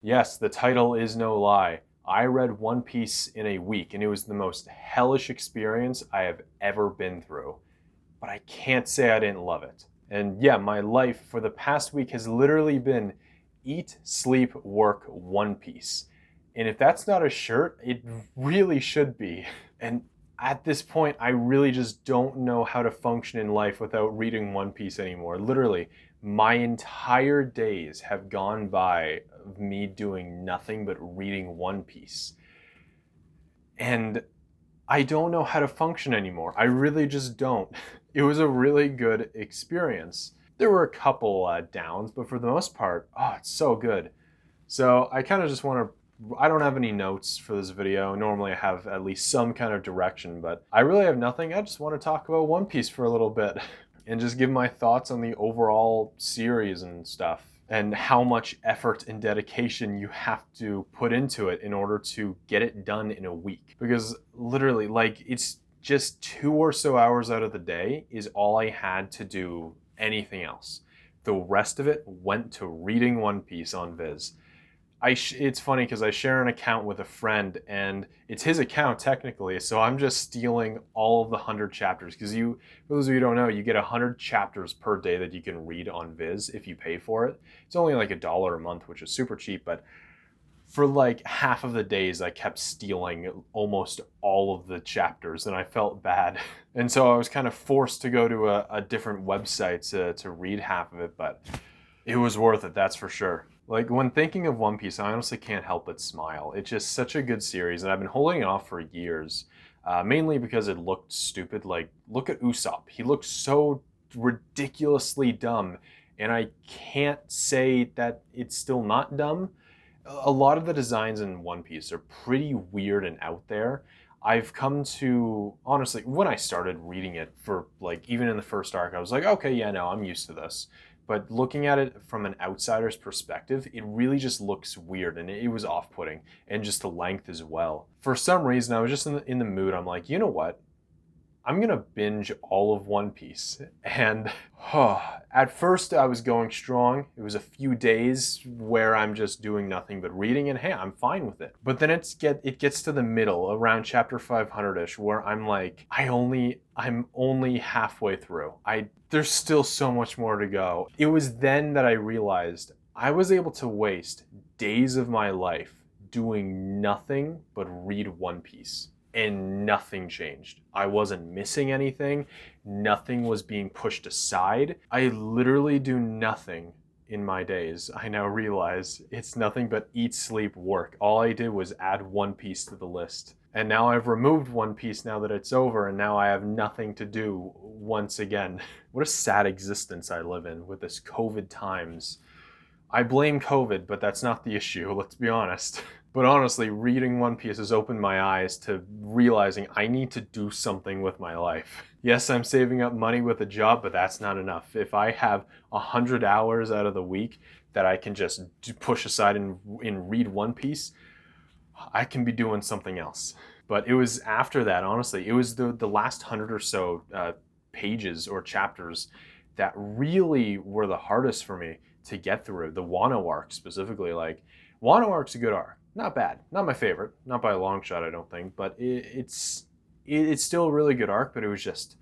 Yes, the title is no lie. I read One Piece in a week, and it was the most hellish experience I have ever been through. But I can't say I didn't love it. And yeah, my life for the past week has literally been eat, sleep, work, One Piece. And if that's not a shirt, it really should be. And at this point, I really just don't know how to function in life without reading One Piece anymore. Literally, my entire days have gone by of me doing nothing but reading One Piece. And I don't know how to function anymore. I really just don't. It was a really good experience. There were a couple downs, but for the most part, oh, it's so good. So I kind of just want to, I don't have any notes for this video. Normally I have at least some kind of direction, but I really have nothing. I just want to talk about One Piece for a little bit and just give my thoughts on the overall series and stuff and how much effort and dedication you have to put into it in order to get it done in a week. Because literally, like, it's just 2 or so hours out of the day is all I had to do anything else. The rest of it went to reading One Piece on Viz. It's funny because I share an account with a friend and it's his account technically, so I'm just stealing all of the 100 chapters because for those of you who don't know, you get 100 chapters per day that you can read on Viz if you pay for it. It's only like $1 a month, which is super cheap, but for like half of the days I kept stealing almost all of the chapters and I felt bad. And so I was kind of forced to go to a different website to read half of it, but it was worth it, that's for sure. Like, when thinking of One Piece, I honestly can't help but smile. It's just such a good series, and I've been holding it off for years, mainly because it looked stupid. Like, look at Usopp. He looks so ridiculously dumb, and I can't say that it's still not dumb. A lot of the designs in One Piece are pretty weird and out there. I've come to, honestly, when I started reading it for, like, even in the first arc, I was like, okay, yeah, no, I'm used to this. But looking at it from an outsider's perspective, it really just looks weird and it was off-putting, and just the length as well. For some reason, I was just in the mood. I'm like, you know what? I'm gonna binge all of One Piece. And at first I was going strong. It was a few days where I'm just doing nothing but reading, and hey, I'm fine with it. But then it gets to the middle, around chapter 500-ish, where I'm like, I'm only halfway through. There's still so much more to go. It was then that I realized I was able to waste days of my life doing nothing but read One Piece, and nothing changed. I wasn't missing anything. Nothing was being pushed aside. I literally do nothing in my days. I now realize it's nothing but eat, sleep, work. All I did was add One Piece to the list. And now I've removed One Piece now that it's over, and now I have nothing to do once again. What a sad existence I live in with this COVID times. I blame COVID, but that's not the issue, let's be honest. But honestly, reading One Piece has opened my eyes to realizing I need to do something with my life. Yes, I'm saving up money with a job, but that's not enough. If I have 100 hours out of the week that I can just push aside and read One Piece, I can be doing something else. But it was after that, honestly, it was the last 100 or so pages or chapters that really were the hardest for me to get through. The Wano arc specifically, like, Wano arc's a good arc. Not bad. Not my favorite. Not by a long shot, I don't think. But it's still a really good arc, but it was just,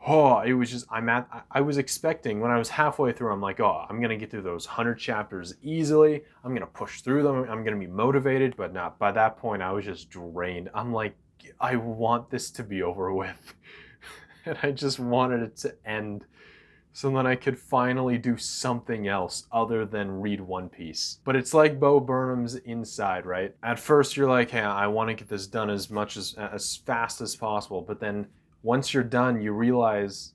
I was expecting, when I was halfway through, I'm like, oh, I'm going to get through those 100 chapters easily. I'm going to push through them. I'm going to be motivated, but not. By that point, I was just drained. I'm like, I want this to be over with. And I just wanted it to end, so then I could finally do something else other than read One Piece. But it's like Bo Burnham's Inside, right? At first you're like, hey, I want to get this done as fast as possible, but then once you're done, you realize,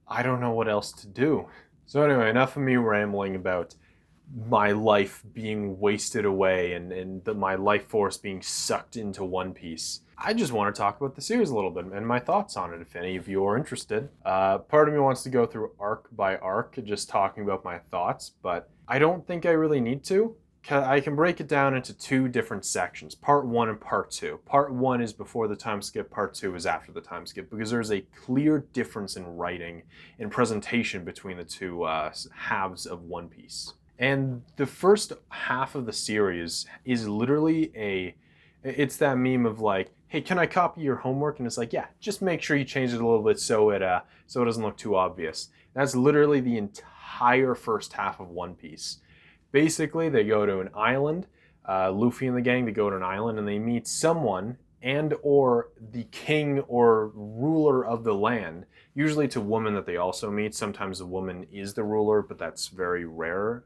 I don't know what else to do. So anyway, enough of me rambling about my life being wasted away and my life force being sucked into One Piece. I just want to talk about the series a little bit and my thoughts on it, if any of you are interested. Part of me wants to go through arc by arc, just talking about my thoughts, but I don't think I really need to. I can break it down into two different sections, part 1 and part 2. Part 1 is before the time skip, part 2 is after the time skip, because there's a clear difference in writing and presentation between the two halves of One Piece. And the first half of the series is literally it's that meme of like, hey, can I copy your homework? And it's like, yeah, just make sure you change it a little bit so it doesn't look too obvious. That's literally the entire first half of One Piece. Basically, they go to an island. Luffy and the gang, they go to an island and they meet someone and or the king or ruler of the land. Usually it's a woman that they also meet. Sometimes the woman is the ruler, but that's very rare,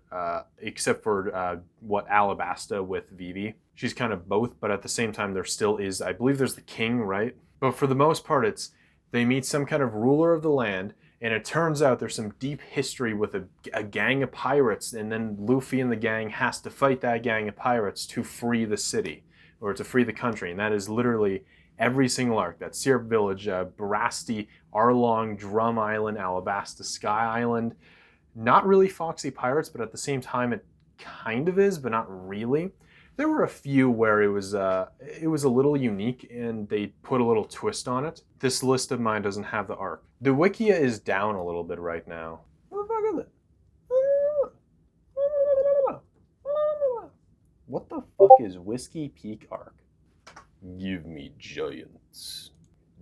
except for Alabasta with Vivi. She's kind of both, but at the same time there still is, I believe there's the king, right? But for the most part, they meet some kind of ruler of the land, and it turns out there's some deep history with a gang of pirates, and then Luffy and the gang has to fight that gang of pirates to free the city, or to free the country. And that is literally every single arc. That's Syrup Village, Barasti, Arlong, Drum Island, Alabasta, Sky Island. Not really Foxy Pirates, but at the same time it kind of is, but not really. There were a few where it was a little unique and they put a little twist on it. This list of mine doesn't have the arc. The Wikia is down a little bit right now. What the fuck is it? What the fuck is Whiskey Peak arc? Give me giants.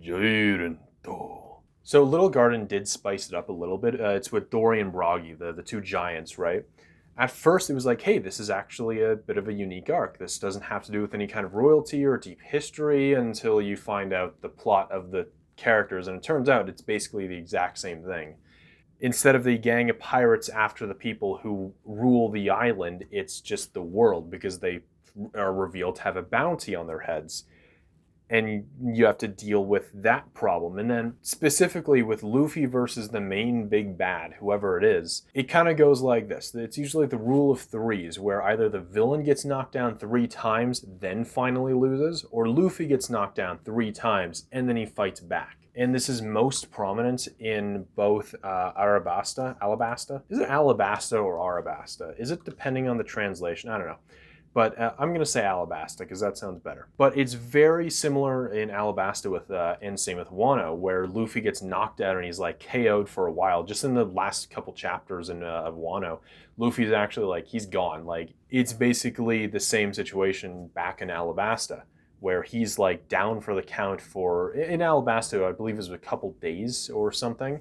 Gianto. So Little Garden did spice it up a little bit. It's with Dory and Broggy, the two giants, right? At first, it was like, hey, this is actually a bit of a unique arc. This doesn't have to do with any kind of royalty or deep history until you find out the plot of the characters. And it turns out it's basically the exact same thing. Instead of the gang of pirates after the people who rule the island, it's just the world because they are revealed to have a bounty on their heads. And you have to deal with that problem. And then specifically with Luffy versus the main big bad, whoever it is, it kind of goes like this. It's usually the rule of threes, where either the villain gets knocked down 3 times, then finally loses, or Luffy gets knocked down 3 times, and then he fights back. And this is most prominent in both Alabasta? Is it Alabasta or Arabasta? Is it depending on the translation? I don't know. But I'm going to say Alabasta because that sounds better. But it's very similar in Alabasta with, and same with Wano, where Luffy gets knocked out and he's like KO'd for a while. Just in the last couple chapters of Wano, Luffy's actually like, he's gone. Like, it's basically the same situation back in Alabasta, where he's like down for the count for, in Alabasta, I believe it was a couple days or something.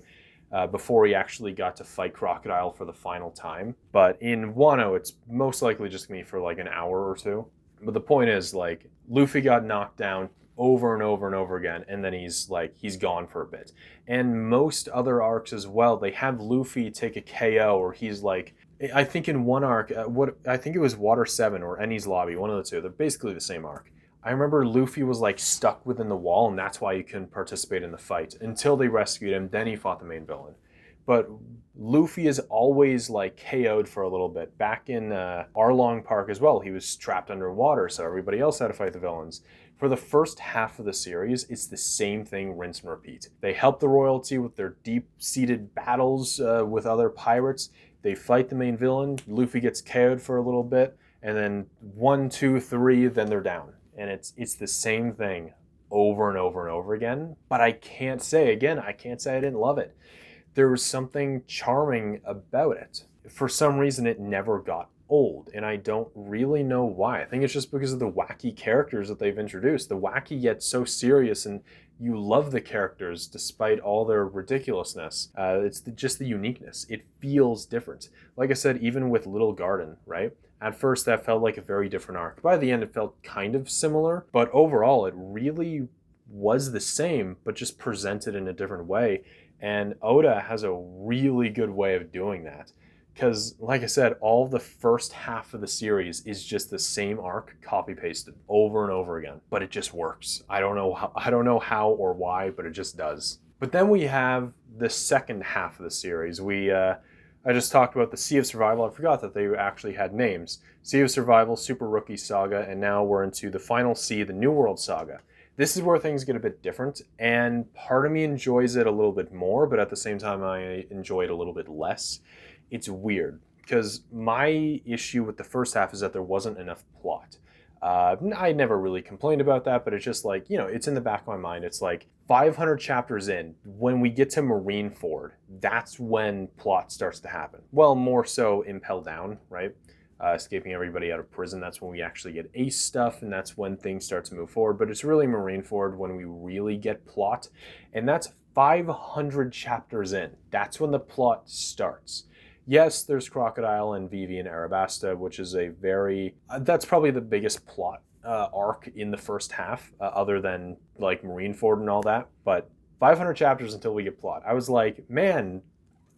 Before he actually got to fight Crocodile for the final time. But in Wano, it's most likely just going to be for like an hour or 2. But the point is, like, Luffy got knocked down over and over and over again, and then he's gone for a bit. And most other arcs as well, they have Luffy take a KO, or he's like, I think in one arc, I think it was Water 7 or Enies Lobby, one of the two. They're basically the same arc. I remember Luffy was like stuck within the wall, and that's why he couldn't participate in the fight until they rescued him. Then he fought the main villain. But Luffy is always like KO'd for a little bit. Back in Arlong Park as well, he was trapped underwater, so everybody else had to fight the villains. For the first half of the series, it's the same thing, rinse and repeat. They help the royalty with their deep-seated battles with other pirates. They fight the main villain. Luffy gets KO'd for a little bit, and then 1, 2, 3, then they're down. And it's the same thing over and over and over again. But I can't say I didn't love it. There was something charming about it. For some reason, it never got old, and I don't really know why. I think it's just because of the wacky characters that they've introduced. The wacky yet so serious, and you love the characters despite all their ridiculousness. It's just the uniqueness. It feels different. Like I said, even with Little Garden, right? At first, that felt like a very different arc. By the end, it felt kind of similar, but overall, it really was the same, but just presented in a different way. And Oda has a really good way of doing that. Because, like I said, all the first half of the series is just the same arc copy-pasted over and over again. But it just works. I don't know how or why, but it just does. But then we have the second half of the series. I just talked about the Sea of Survival. I forgot that they actually had names. Sea of Survival, Super Rookie Saga, and now we're into the final Sea, the New World Saga. This is where things get a bit different, and part of me enjoys it a little bit more, but at the same time I enjoy it a little bit less. It's weird, because my issue with the first half is that there wasn't enough plot. I never really complained about that, but it's just like, it's in the back of my mind. It's like 500 chapters in, when we get to Marineford, that's when plot starts to happen. Well, more so Impel Down, right? Escaping everybody out of prison. That's when we actually get Ace stuff, and that's when things start to move forward. But it's really Marineford when we really get plot, and that's 500 chapters in. That's when the plot starts. Yes, there's Crocodile and Vivi and Arabasta, which is a very... that's probably the biggest plot arc in the first half, other than like Marineford and all that. But 500 chapters until we get plot. I was like, man,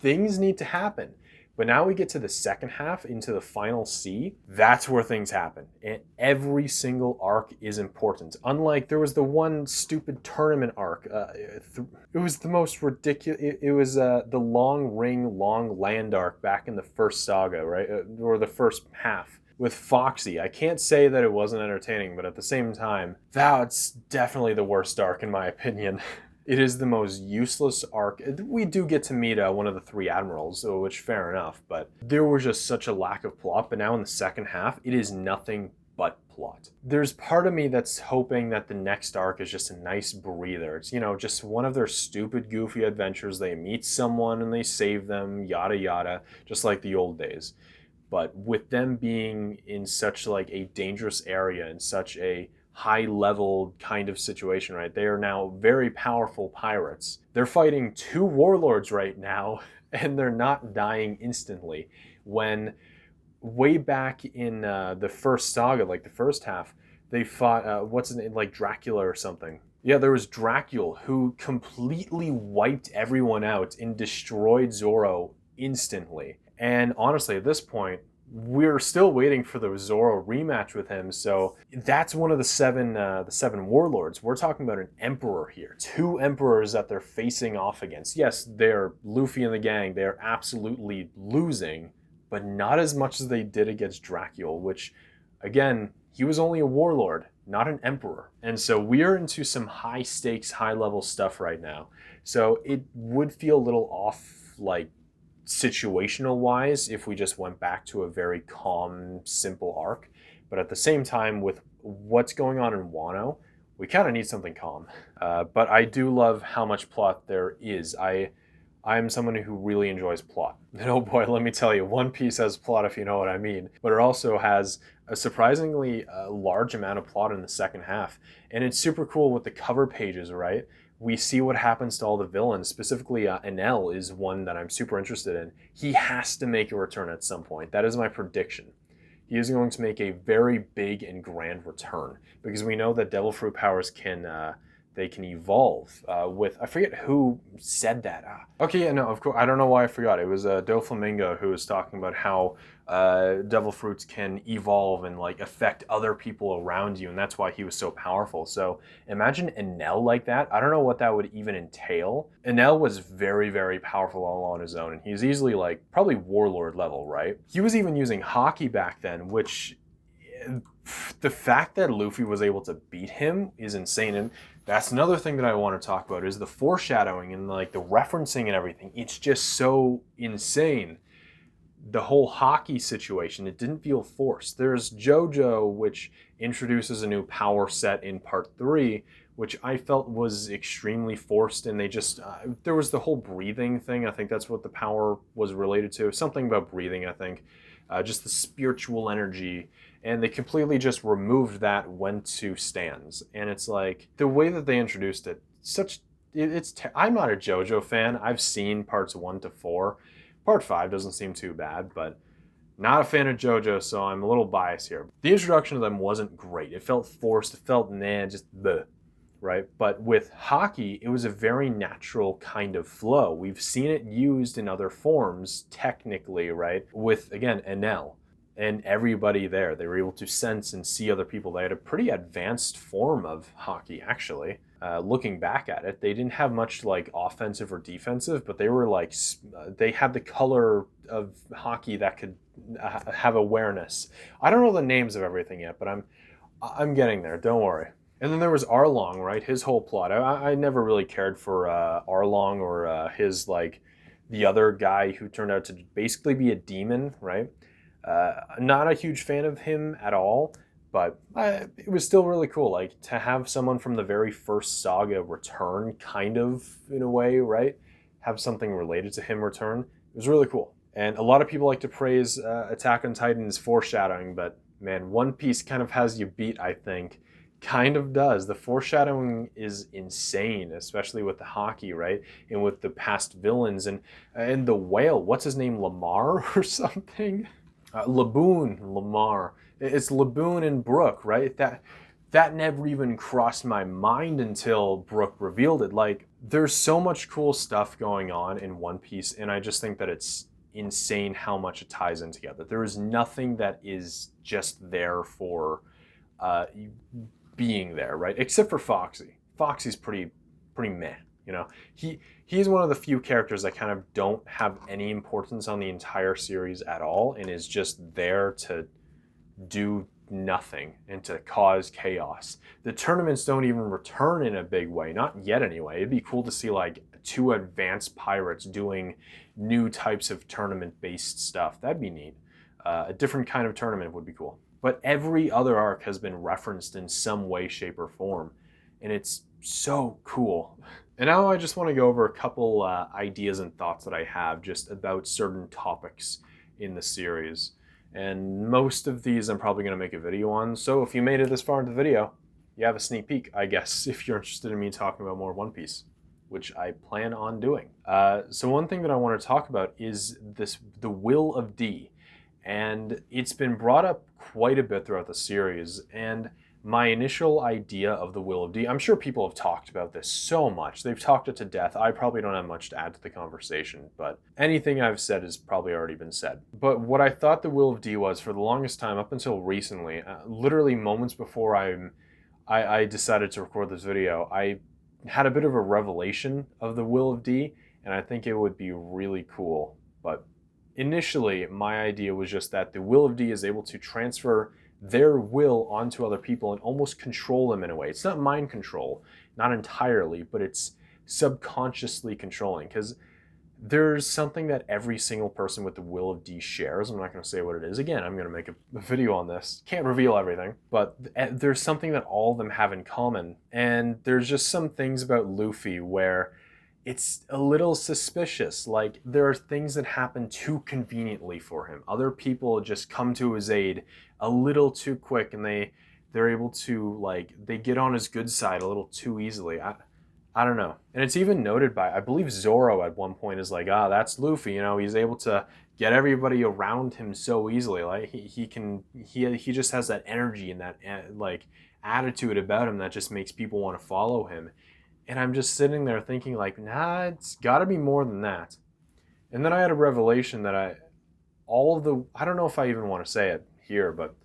things need to happen. But now we get to the second half, into the final C, that's where things happen. And every single arc is important. Unlike, there was the one stupid tournament arc. It was the most ridiculous, it was the Long Ring, Long Land arc back in the first saga, right? Or the first half with Foxy. I can't say that it wasn't entertaining, but at the same time, that's definitely the worst arc in my opinion. It is the most useless arc. We do get to meet one of the three admirals, which fair enough, but there was just such a lack of plot. But now in the second half, it is nothing but plot. There's part of me that's hoping that the next arc is just a nice breather. It's, just one of their stupid, goofy adventures. They meet someone and they save them, yada yada, just like the old days. But with them being in such like a dangerous area, in such a high level kind of situation, right? They are now very powerful pirates. They're fighting two warlords right now, and they're not dying instantly. When way back in the first saga, like the first half, they fought, what's his name, like Dracula or something. Yeah, there was Dracula, who completely wiped everyone out and destroyed Zoro instantly. And honestly, at this point, we're still waiting for the Zoro rematch with him. So that's one of the seven warlords. We're talking about an emperor here. Two emperors that they're facing off against. Yes, they're Luffy and the gang. They're absolutely losing, but not as much as they did against Dracula, which, again, he was only a warlord, not an emperor. And so we're into some high stakes, high level stuff right now. So it would feel a little off, like, situational wise, if we just went back to a very calm, simple arc. But at the same time, with what's going on in Wano, we kind of need something calm. But I do love how much plot there is. I'm someone who really enjoys plot. And oh boy, let me tell you, One Piece has plot, if you know what I mean. But it also has a surprisingly large amount of plot in the second half. And it's super cool with the cover pages, right? We see what happens to all the villains. Specifically, Enel is one that I'm super interested in. He has to make a return at some point. That is my prediction. He is going to make a very big and grand return, because we know that Devil Fruit powers can evolve with, I forget who said that. Okay, yeah, no, of course, I don't know why I forgot. It was Doflamingo who was talking about how Devil Fruits can evolve and like affect other people around you, and that's why he was so powerful. So imagine Enel like that. I don't know what that would even entail. Enel was very, very powerful all on his own, and he's easily like probably warlord level, right? He was even using Haki back then, which the fact that Luffy was able to beat him is insane. And that's another thing that I want to talk about, is the foreshadowing and like the referencing and everything. It's just so insane. The whole Haki situation, it didn't feel forced. There's JoJo, which introduces a new power set in part 3, which I felt was extremely forced, and they just, there was the whole breathing thing. I think that's what the power was related to. Something about breathing, I think. Just the spiritual energy. And they completely just removed that, went to stands. And it's like, the way that they introduced it, I'm not a JoJo fan. I've seen parts 1 to 4. Part 5 doesn't seem too bad, but not a fan of JoJo, so I'm a little biased here. The introduction of them wasn't great. It felt forced. It felt, just bleh, right? But with Haki, it was a very natural kind of flow. We've seen it used in other forms, technically, right? With, again, Enel and everybody there. They were able to sense and see other people. They had a pretty advanced form of Haki, actually. Looking back at it, they didn't have much like offensive or defensive, but they were like, they had the color of Haki that could have awareness. I don't know the names of everything yet, but I'm getting there, don't worry. And then there was Arlong, right? His whole plot. I never really cared for Arlong or his like the other guy who turned out to basically be a demon, right? Not a huge fan of him at all, but it was still really cool. Like to have someone from the very first saga return, kind of in a way, right? Have something related to him return. It was really cool. And a lot of people like to praise Attack on Titan's foreshadowing, but man, One Piece kind of has you beat, I think. Kind of does. The foreshadowing is insane, especially with the hockey, right? And with the past villains and the whale. What's his name, Lamar or something? Laboon, Lamar. It's Laboon and Brook, right? That never even crossed my mind until Brook revealed it. Like, there's so much cool stuff going on in One Piece, and I just think that it's insane how much it ties in together. There is nothing that is just there for being there, right? Except for Foxy. Foxy's pretty meh, you know. He's one of the few characters that kind of don't have any importance on the entire series at all, and is just there to do nothing and to cause chaos. The tournaments don't even return in a big way, not yet anyway. It'd be cool to see like 2 advanced pirates doing new types of tournament-based stuff. That'd be neat. A different kind of tournament would be cool. But every other arc has been referenced in some way, shape, or form, and it's so cool. And now I just want to go over a couple ideas and thoughts that I have just about certain topics in the series. And most of these I'm probably going to make a video on, so if you made it this far into the video, you have a sneak peek, I guess, if you're interested in me talking about more One Piece, which I plan on doing. So one thing that I want to talk about is the Will of D. And it's been brought up quite a bit throughout the series, and my initial idea of the Will of D, I'm sure people have talked about this so much. They've talked it to death. I probably don't have much to add to the conversation, but anything I've said has probably already been said. But what I thought the Will of D was for the longest time, up until recently, literally moments before I decided to record this video, I had a bit of a revelation of the Will of D, and I think it would be really cool. But initially, my idea was just that the Will of D is able to transfer their will onto other people and almost control them in a way. It's not mind control, not entirely, but it's subconsciously controlling, because there's something that every single person with the Will of D shares. I'm not going to say what it is. Again, I'm going to make a video on this. Can't reveal everything, but there's something that all of them have in common. And there's just some things about Luffy where it's a little suspicious. Like, there are things that happen too conveniently for him. Other people just come to his aid a little too quick, and they're able to, like, they get on his good side a little too easily. I don't know. And it's even noted by, I believe Zoro at one point is like, that's Luffy, you know, he's able to get everybody around him so easily. Like, he just has that energy and that like attitude about him that just makes people want to follow him. And I'm just sitting there thinking like, nah, it's got to be more than that. And then I had a revelation that I don't know if I even want to say it here, but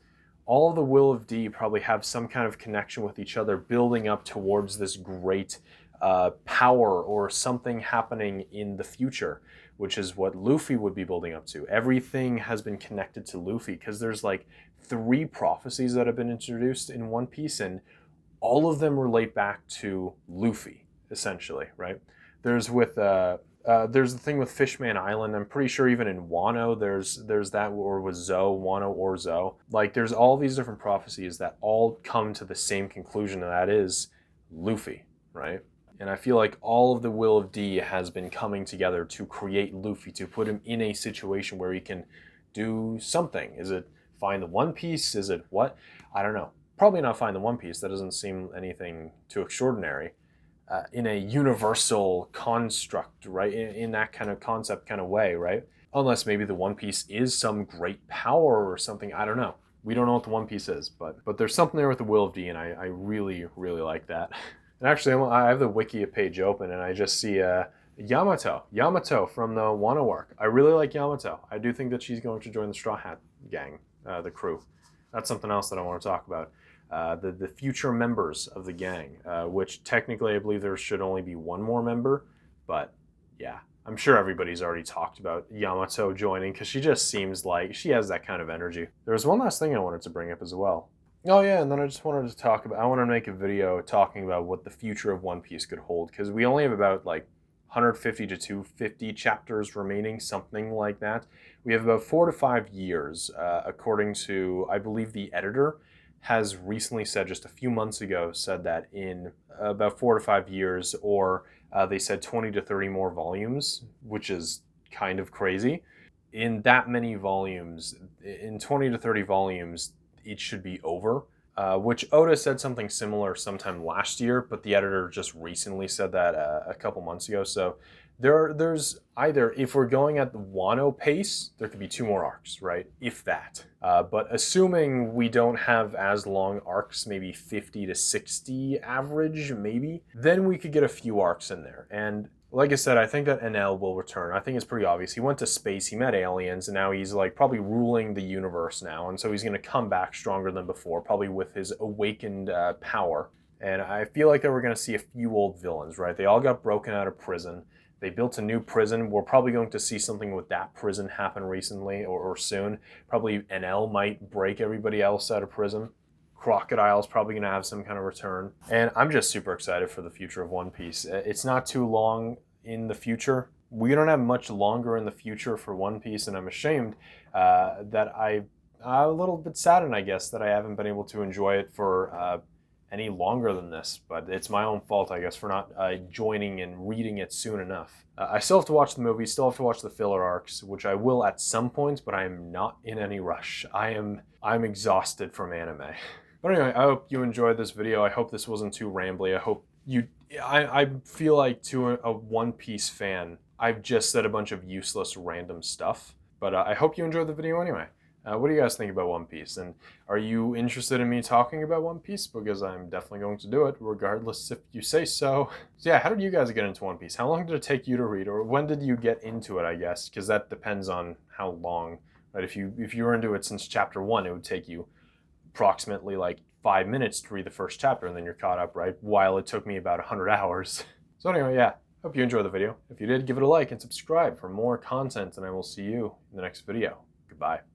all of the Will of D probably have some kind of connection with each other, building up towards this great power or something happening in the future, which is what Luffy would be building up to. Everything has been connected to Luffy because there's like 3 prophecies that have been introduced in One Piece, and all of them relate back to Luffy, essentially, right? There's the thing with Fishman Island. I'm pretty sure even in Wano, there's that, or with Zoe, Wano or Zoe. Like, there's all these different prophecies that all come to the same conclusion, and that is Luffy, right? And I feel like all of the Will of D has been coming together to create Luffy, to put him in a situation where he can do something. Is it find the One Piece? Is it what? I don't know. Probably not find the One Piece. That doesn't seem anything too extraordinary. In a universal construct, right? In that kind of concept kind of way, right? Unless maybe the One Piece is some great power or something. I don't know. We don't know what the One Piece is, but there's something there with the Will of D, and I really, really like that. And actually, I have the Wiki page open, and I just see Yamato from the Wano arc. I really like Yamato. I do think that she's going to join the Straw Hat gang, the crew. That's something else that I want to talk about. The future members of the gang, which technically I believe there should only be one more member, but yeah, I'm sure everybody's already talked about Yamato joining because she just seems like she has that kind of energy. There was one last thing I wanted to bring up as well. Oh yeah, and then I just wanted to talk about, I want to make a video talking about what the future of One Piece could hold, because we only have about like 150 to 250 chapters remaining, something like that. We have about 4 to 5 years, according to, I believe the editor has recently said, just a few months ago, said that in about 4 to 5 years, or they said 20 to 30 more volumes, which is kind of crazy. In that many volumes, in 20 to 30 volumes, it should be over. Which Oda said something similar sometime last year, but the editor just recently said that a couple months ago. So there's either, if we're going at the Wano pace, there could be 2 more arcs, right? If that. But assuming we don't have as long arcs, maybe 50 to 60 average, maybe, then we could get a few arcs in there. And like I said, I think that Enel will return. I think it's pretty obvious. He went to space, he met aliens, and now he's like probably ruling the universe now. And so he's going to come back stronger than before, probably with his awakened power. And I feel like that we're going to see a few old villains, right? They all got broken out of prison. They built a new prison. We're probably going to see something with that prison happen recently or soon. Probably Enel might break everybody else out of prison. Crocodile's probably going to have some kind of return. And I'm just super excited for the future of One Piece. It's not too long in the future. We don't have much longer in the future for One Piece, and I'm ashamed that I'm a little bit saddened, I guess, that I haven't been able to enjoy it for any longer than this. But it's my own fault, I guess, for not joining and reading it soon enough. I still have to watch the movie, still have to watch the filler arcs, which I will at some points, but I am not in any rush. I'm exhausted from anime. But anyway, I hope you enjoyed this video. I hope this wasn't too rambly. I hope you... I feel like to a One Piece fan, I've just said a bunch of useless random stuff. But I hope you enjoyed the video anyway. What do you guys think about One Piece? And are you interested in me talking about One Piece? Because I'm definitely going to do it, regardless if you say so. So yeah, how did you guys get into One Piece? How long did it take you to read? Or when did you get into it, I guess? Because that depends on how long. Right? If you were into it since chapter 1, it would take you approximately like 5 minutes to read the first chapter, and then you're caught up, right? While it took me about 100 hours. So anyway, yeah, hope you enjoyed the video. If you did, give it a like and subscribe for more content, and I will see you in the next video. Goodbye.